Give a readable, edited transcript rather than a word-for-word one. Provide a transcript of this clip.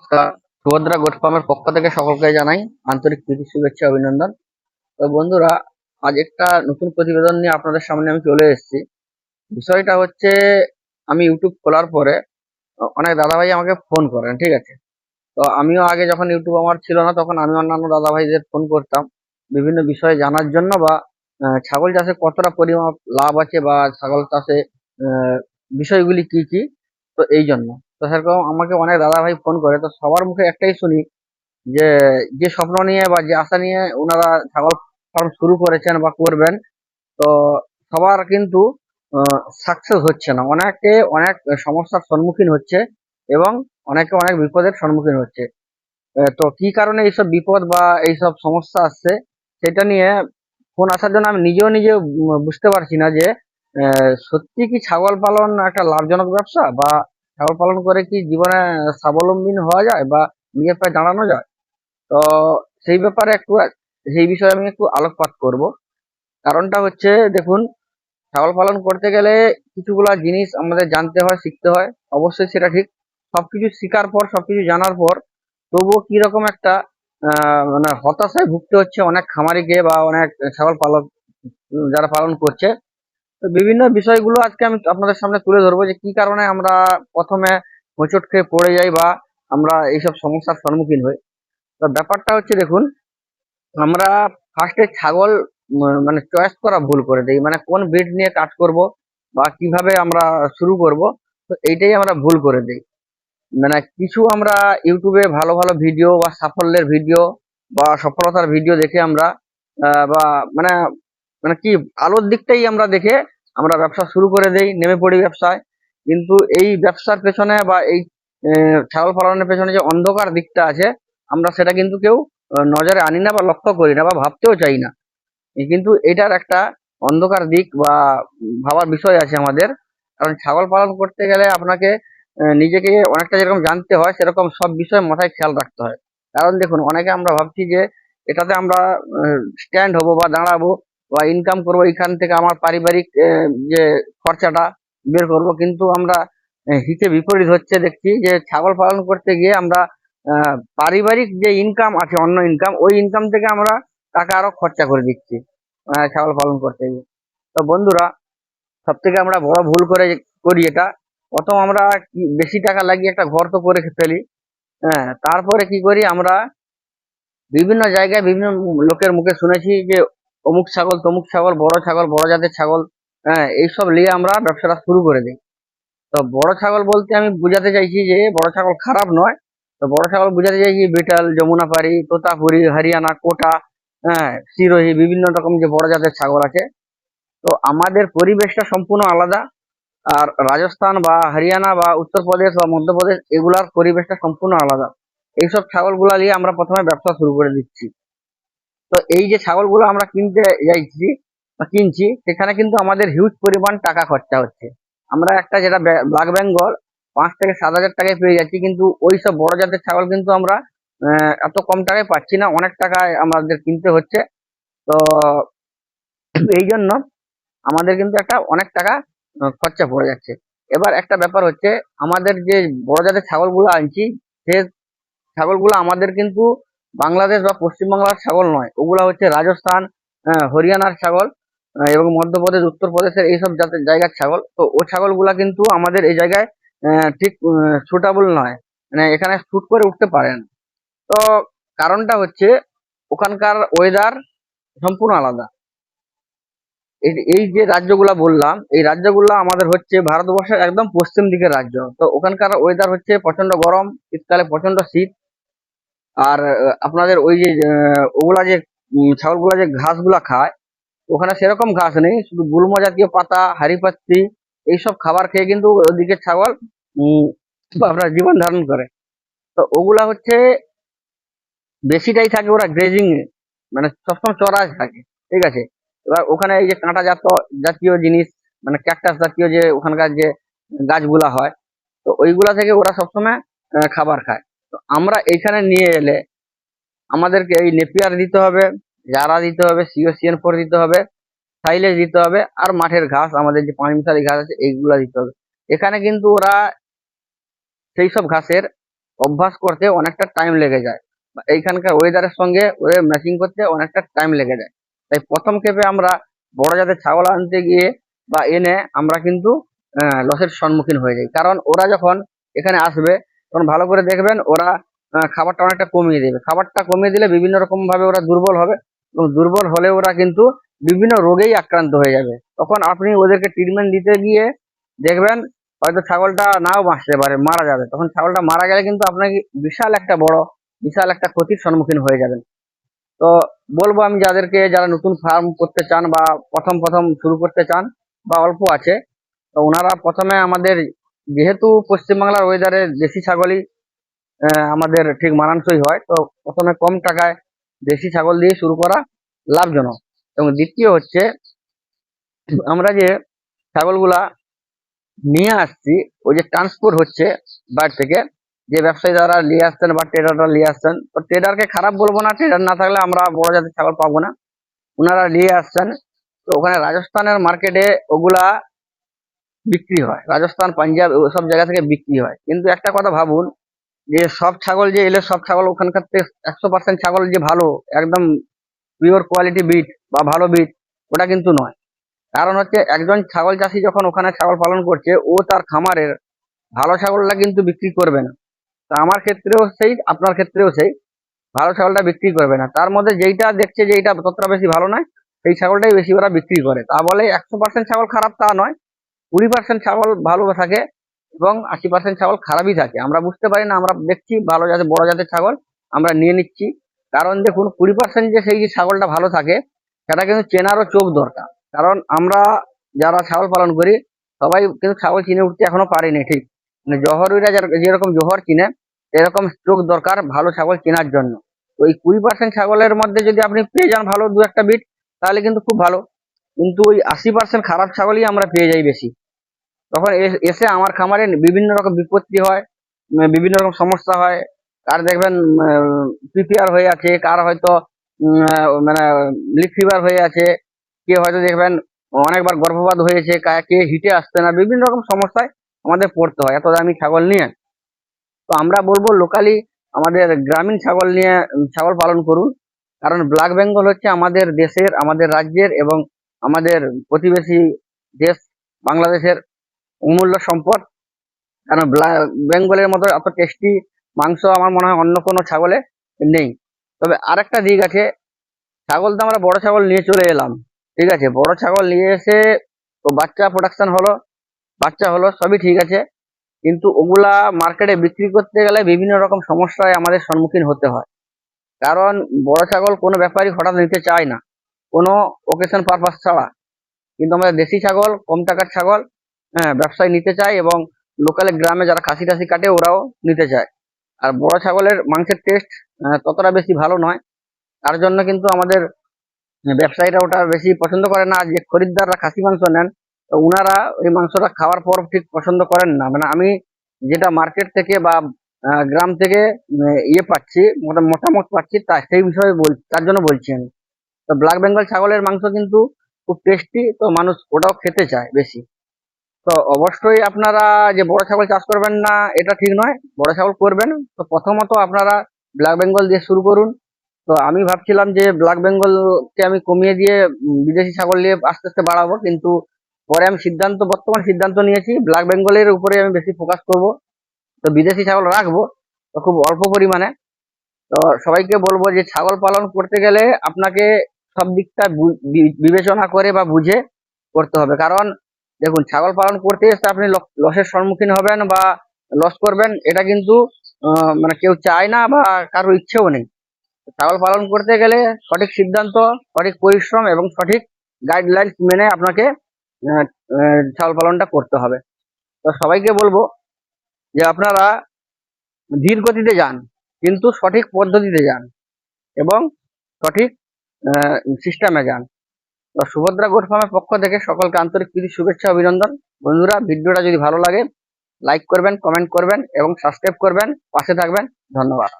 নমস্কার। সুভদ্রা গোট ফার্মের পক্ষ থেকে সকলকে জানাই আন্তরিক প্রীতি শুভেচ্ছা অভিনন্দন। তো বন্ধুরা, আজ একটা নতুন প্রতিবেদন নিয়ে আপনাদের সামনে আমি চলে এসেছি। বিষয়টা হচ্ছে, আমি ইউটিউব খোলার পরে অনেক দাদাভাই আমাকে ফোন করেন, ঠিক আছে। তো আমিও আগে যখন ইউটিউব আমার ছিল না, তখন আমি অন্যান্য দাদাভাইদের ফোন করতাম বিভিন্ন বিষয়ে জানার জন্য, বা ছাগল চাষে কতটা পরিমাপ লাভ আছে, বা ছাগল চাষে আহ, বিষয়গুলি কি কি। তো এই জন্য, তো সেরকম আমাকে অনেক দাদাভাই ফোন করে, তো সবার মুখে একটাই শুনি যে যে স্বপ্ন নিয়ে বা যে আশা নিয়ে ওনারা ছাগল ফার্ম শুরু করেছেন বা করবেন, তো সবার কিন্তু সাকসেস হচ্ছে না। অনেকে অনেক সমস্যার সম্মুখীন হচ্ছে এবং অনেকে অনেক বিপদের সম্মুখীন হচ্ছে। তো কি কারণে এইসব বিপদ বা এইসব সমস্যা আসছে, সেটা নিয়ে ফোন আসার জন্য আমি নিজে বুঝতে পারছি না যে সত্যি কি ছাগল পালন একটা লাভজনক ব্যবসা, বা ছাগল পালন করে কি জীবনে স্বাবলম্বী হওয়া যায় বা নিজের পায়ে দাঁড়ানো যায়। তো সেই ব্যাপারে একটু, সেই বিষয়ে আমি একটু আলোকপাত করব। কারণটা হচ্ছে, দেখুন, ছাগল পালন করতে গেলে কিছুগুলা জিনিস আমাদের জানতে হয়, শিখতে হয়। অবশ্যই সেটা ঠিক। সবকিছু শিকার পর, সবকিছু জানার পর তবুও কিরকম একটা মানে হতাশায় ভুগতে হচ্ছে অনেক খামারিকে বা অনেক ছাগল পালক যারা পালন করছে। তো বিভিন্ন বিষয়গুলো আজকে আমি আপনাদের সামনে তুলে ধরবো, যে কি কারণে আমরা প্রথমে হোঁচট খেয়ে পড়ে যাই বা আমরা এইসব সমস্যার সম্মুখীন হই। তো ব্যাপারটা হচ্ছে, দেখুন, আমরা ফার্স্টে ছাগল মানে চয়েস করা ভুল করে দেই, মানে কোন ব্রিড নিয়ে কাজ করব বা কিভাবে আমরা শুরু করব। তো এইটাই আমরা ভুল করে দেই। মানে কিছু আমরা ইউটিউবে ভালো ভালো ভিডিও বা সাফল্যের ভিডিও বা সফলতার ভিডিও দেখে আমরা বা মানে মানে কি আলোর দিকটাই আমরা দেখে আমরা ব্যবসা শুরু করে দেই, নেমে পড়ি ব্যবসায়। কিন্তু এই ব্যবসার পেছনে বা এই ছাগল পালনের পেছনে যে অন্ধকার দিকটা আছে, আমরা সেটা কিন্তু কেউ নজরে আনি না বা লক্ষ্য করি না বা ভাবতেও চাই না। কিন্তু এটার একটা অন্ধকার দিক বা ভাবার বিষয় আছে আমাদের। কারণ ছাগল পালন করতে গেলে আপনাকে নিজেকে অনেকটা যেরকম জানতে হয়, সেরকম সব বিষয় মাথায় খেয়াল রাখতে হয়। কারণ দেখুন, অনেকে আমরা ভাবছি যে এটাতে আমরা স্ট্যান্ড হব বা দাঁড়াবো বা ইনকাম করবো, এখান থেকে আমার পারিবারিক যে খরচাটা বের করব। কিন্তু আমরা হিতে বিপরীত হচ্ছে, দেখছি যে ছাগল পালন করতে গিয়ে আমরা পারিবারিক যে ইনকাম আছে, অন্য ইনকাম, ওই ইনকাম থেকে আমরা টাকা আরো খরচা করে দিচ্ছি ছাগল পালন করতে গিয়ে। তো বন্ধুরা, সব থেকে আমরা বড় ভুল করি এটা। প্রথম আমরা বেশি টাকা লাগিয়ে একটা ঘর তো করে ফেলি। হ্যাঁ, তারপরে কি করি আমরা, বিভিন্ন জায়গায় বিভিন্ন লোকের মুখে শুনেছি যে অমুক ছাগল তমুক ছাগল, বড় জাতের ছাগল, হ্যাঁ, এইসব নিয়ে আমরা ব্যবসাটা শুরু করে দিই। তো বড় ছাগল বলতে আমি বুঝাতে চাইছি যে বড় ছাগল খারাপ নয়। তো বড় ছাগল বুঝাতে চাইছি বিটল, যমুনাপাড়ি, তোতাপুরি, হরিয়ানা, কোটা, হ্যাঁ, সিরোহি, বিভিন্ন রকম যে বড় জাতের ছাগল আছে। তো আমাদের পরিবেশটা সম্পূর্ণ আলাদা। আর রাজস্থান বা হরিয়ানা বা উত্তরপ্রদেশ বা মধ্যপ্রদেশ, এগুলার পরিবেশটা সম্পূর্ণ আলাদা। এইসব ছাগলগুলা নিয়ে আমরা প্রথমে ব্যবসা শুরু করে দিচ্ছি। তো এই যে ছাগলগুলো আমরা কিনতে যাইছি বা কিনছি, সেখানে কিন্তু আমাদের হিউজ পরিমাণ টাকা খরচা হচ্ছে। আমরা একটা যেটা ব্ল্যাক বেঙ্গল 5 থেকে 7 হাজার টাকায় পেয়ে যাচ্ছি, কিন্তু ওই সব বড় জাতের ছাগল কিন্তু আমরা এত কম টাকায় পাচ্ছি না, অনেক টাকায় আমাদের কিনতে হচ্ছে। তো এই জন্য আমাদের কিন্তু একটা অনেক টাকা খরচা পড়ে যাচ্ছে। এবার একটা ব্যাপার হচ্ছে, আমাদের যে বড় জাতের ছাগলগুলো আনছি, সে ছাগলগুলো আমাদের কিন্তু বাংলাদেশ বা পশ্চিমবাংলার ছাগল নয়, ওগুলা হচ্ছে রাজস্থান, হরিয়ানার ছাগল, এবং মধ্যপ্রদেশ, উত্তরপ্রদেশের এইসব জাতের জায়গার ছাগল। তো ও ছাগলগুলা কিন্তু আমাদের এই জায়গায় ঠিক সুটেবল নয়, মানে এখানে শুট করে উঠতে পারে না। তো কারণটা হচ্ছে, ওখানকার ওয়েদার সম্পূর্ণ আলাদা। এই যে রাজ্যগুলা বললাম, এই রাজ্যগুলা আমাদের হচ্ছে ভারতবর্ষের একদম পশ্চিম দিকের রাজ্য। তো ওখানকার ওয়েদার হচ্ছে প্রচন্ড গরম, শীতকালে প্রচন্ড শীত। আর আপনাদের ওই যে ওগুলা যে ছাগলগুলা যে ঘাসগুলা খায়, ওখানে সেরকম ঘাস নেই, শুধু গুল্ম জাতীয় পাতা, হাড়িপাত্তি, এইসব খাবার খেয়ে কিন্তু ওদিকে ছাগল উম, আপনার জীবন ধারণ করে। তো ওগুলা হচ্ছে বেশিটাই থাকে ওরা গ্রেজিং এ, মানে সবসময় চড়ায় থাকে, ঠিক আছে। এবার ওখানে এই যে কাঁটা জাতীয় জিনিস, মানে ক্যাকটাস জাতীয় যে ওখানকার যে গাছগুলা হয়, তো ওইগুলা থেকে ওরা সবসময় খাবার খায়। তো আমরা এইখানে নিয়ে এলে আমাদেরকে এই নেপিয়ার দিতে হবে, জারা দিতে হবে, সিও CN4 দিতে হবে, সাইলেজ দিতে হবে, আর মাঠের ঘাস, আমাদের যে পাঁচমিশালি ঘাস আছে, এইগুলা দিতে হবে। এখানে কিন্তু ওরা সেই সব ঘাসের অভ্যাস করতে অনেকটা টাইম লেগে যায়, বা এইখানকার ওয়েদারের সঙ্গে ওদের ম্যাচিং করতে অনেকটা টাইম লেগে যায়। তাই প্রথম ক্ষেপে আমরা বড় জাতের ছাগল আনতে গিয়ে বা এনে আমরা কিন্তু লসের সম্মুখীন হয়ে যাই। কারণ ওরা যখন এখানে আসবে তখন ভালো করে দেখবেন ওরা খাবারটা অনেকটা কমিয়ে দেবে। খাবারটা কমিয়ে দিলে বিভিন্ন রকম ভাবে ওরা দুর্বল হবে, এবং দুর্বল হলে ওরা কিন্তু বিভিন্ন রোগেই আক্রান্ত হয়ে যাবে। তখন আপনি ওদেরকে ট্রিটমেন্ট দিতে গিয়ে দেখবেন হয়তো ছাগলটা নাও বাঁচতে পারে, মারা যাবে। তখন ছাগলটা মারা গেলে কিন্তু আপনাকে বিশাল একটা ক্ষতির সম্মুখীন হয়ে যাবেন। তো বলবো আমি যাদেরকে, যারা নতুন ফার্ম করতে চান বা প্রথম প্রথম শুরু করতে চান বা অল্প আছে, তো ওনারা প্রথমে আমাদের, যেহেতু পশ্চিমবাংলার ওয়েদারে দেশি ছাগলই আমাদের ঠিক মানানসই হয়, তো প্রথমে কম টাকায় দেশি ছাগল দিয়ে শুরু করা লাভজনক। এবং দ্বিতীয় হচ্ছে, আমরা যে ছাগলগুলা নিয়ে আসছি, ওই যে ট্রান্সপোর্ট হচ্ছে বাইরে থেকে, যে ব্যবসায়ী দ্বারা নিয়ে আসছেন বা ট্রেডাররা নিয়ে আসছেন, তো ট্রেডারকে খারাপ বলবো না, ট্রেডার না থাকলে আমরা বড় জাতের ছাগল পাবো না। ওনারা নিয়ে আসছেন, তো ওখানে রাজস্থানের মার্কেটে ওগুলা বিক্রি হয়, রাজস্থান পাঞ্জাব ওসব জায়গা থেকে বিক্রি হয়। কিন্তু একটা কথা ভাবুন, যে সব ছাগল যে এলে সব ছাগল ওখানকার থেকে 100% ছাগল যে ভালো, একদম পিওর কোয়ালিটি বিট বা ভালো বিট, ওটা কিন্তু নয়। কারণ হচ্ছে একজন ছাগল চাষি যখন ওখানে ছাগল পালন করছে, ও তার খামারের ভালো ছাগলটা কিন্তু বিক্রি করবে না। তা আমার ক্ষেত্রেও সেই, আপনার ক্ষেত্রেও সেই, ভালো ছাগলটা বিক্রি করবে না। তার মধ্যে যেইটা দেখছে যে এইটা ততটা বেশি ভালো নয়, সেই ছাগলটাই বেশি ওরা বিক্রি করে। তা বলে 100% ছাগল খারাপ তা নয়, 20% ছাগল ভালো থাকে এবং 80% ছাগল খারাপই থাকে। আমরা বুঝতে পারি না, আমরা দেখছি ভালো জাতের বড় জাতের ছাগল আমরা নিয়ে নিচ্ছি। কারণ দেখুন, 20% যে সেই যে ছাগলটা ভালো থাকে, সেটা কিন্তু চেনারও চোখ দরকার। কারণ আমরা যারা ছাগল পালন করি, সবাই কিন্তু ছাগল চিনে উঠতে এখনো পারিনি ঠিক। মানে জহরুইরা যেরকম জহর চিনে, এরকম চোখ দরকার ভালো ছাগল চেনার জন্য। তো এই 20% ছাগলের মধ্যে যদি আপনি পেয়ে যান ভালো দু একটা বিট, তাহলে কিন্তু খুব ভালো। কিন্তু ওই 80% খারাপ ছাগলই আমরা পেয়ে যাই বেশি। তখন এসে আমার খামারে বিভিন্ন রকম বিপত্তি হয়, বিভিন্ন রকম সমস্যা হয়। কার দেখবেন পিপিআর হয়ে আছে, কার হয়তো মানে লিক ফিভার হয়ে আছে, কে হয়তো দেখবেন অনেকবার গর্ভপাত হয়েছে, কে হিটে আসছে না, বিভিন্ন রকম সমস্যায় আমাদের পড়তে হয় এত দামি ছাগল নিয়ে। তো আমরা বলবো লোকালি আমাদের গ্রামীণ ছাগল নিয়ে ছাগল পালন করুন। কারণ ব্ল্যাক বেঙ্গল হচ্ছে আমাদের দেশের, আমাদের রাজ্যের এবং আমাদের প্রতিবেশী দেশ বাংলাদেশের অমূল্য সম্পদ। কারণ বেঙ্গলের মতো এত টেস্টি মাংস আমার মনে হয় অন্য কোনো ছাগলে নেই। তবে আরেকটা দিক আছে, ছাগল তো আমরা বড় ছাগল নিয়ে চলে এলাম, ঠিক আছে, বড় ছাগল নিয়ে এসে তো বাচ্চা প্রোডাকশন হলো, বাচ্চা হলো, সবই ঠিক আছে। কিন্তু ওগুলা মার্কেটে বিক্রি করতে গেলে বিভিন্ন রকম সমস্যায় আমাদের সম্মুখীন হতে হয়। কারণ বড় ছাগল কোনো ব্যাপারই হঠাৎ নিতে চায় না, কোনো ওকেশন পারপাস ছাড়া। কিন্তু আমাদের দেশি ছাগল, কম টাকার ছাগল, হ্যাঁ, ব্যবসায় নিতে চায়, এবং লোকালে গ্রামে যারা খাসি টাসি কাটে ওরাও নিতে চায়। আর বড় ছাগলের মাংসের টেস্ট ততটা বেশি ভালো নয়। তার জন্য কিন্তু আমাদের ব্যবসায়ীরা ওটা বেশি পছন্দ করে না। যে খরিদ্দাররা খাসি মাংস নেন, তো উনারা ওই মাংসটা খাওয়ার পর ঠিক পছন্দ করেন না। মানে আমি যেটা মার্কেট থেকে বা গ্রাম থেকে ইয়ে পাচ্ছি, মতামত পাচ্ছি, তা সেই বিষয়ে তার জন্য বলছি আমি। তো ব্ল্যাক বেঙ্গল ছাগলের মাংস কিন্তু খুব টেস্টি, তো মানুষ ওটাও খেতে চায় বেশি। তো অবশ্যই আপনারা যে বড় ছাগল চাষ করবেন না এটা ঠিক নয়, বড় ছাগল করবেন। তো প্রথমত আপনারা ব্ল্যাক বেঙ্গল দিয়ে শুরু করুন। তো আমি ভাবছিলাম যে ব্ল্যাক বেঙ্গলকে আমি কমিয়ে দিয়ে বিদেশি ছাগল নিয়ে আস্তে আস্তে বাড়াবো, কিন্তু পরে আমি বর্তমান সিদ্ধান্ত নিয়েছি ব্ল্যাক বেঙ্গলের উপরে আমি বেশি ফোকাস করব। তো বিদেশি ছাগল রাখবো, তো খুব অল্প পরিমাণে। তো সবাইকে বলবো যে ছাগল পালন করতে গেলে আপনাকে সব দিকটা বিবেচনা করে বা বুঝে করতে হবে। কারণ দেখুন, ছাগল পালন করতে এসে আপনি লসের সম্মুখীন হবেন বা লস করবেন, এটা কিন্তু মানে কেউ চায় না বা কারো ইচ্ছেও নেই। ছাগল পালন করতে গেলে সঠিক সিদ্ধান্ত, সঠিক পরিশ্রম এবং সঠিক গাইডলাইন মেনে আপনাকে ছাগল পালনটা করতে হবে। তো সবাইকে বলবো যে আপনারা ধীর গতিতে যান, কিন্তু সঠিক পদ্ধতিতে যান এবং সঠিক সিস্টেমে যান। তো সুভদ্রা গোট ফার্মের পক্ষ থেকে সকলকে আন্তরিক প্রীতি শুভেচ্ছা অভিনন্দন। বন্ধুরা, ভিডিওটা যদি ভালো লাগে লাইক করবেন, কমেন্ট করবেন এবং সাবস্ক্রাইব করবেন, পাশে থাকবেন। ধন্যবাদ।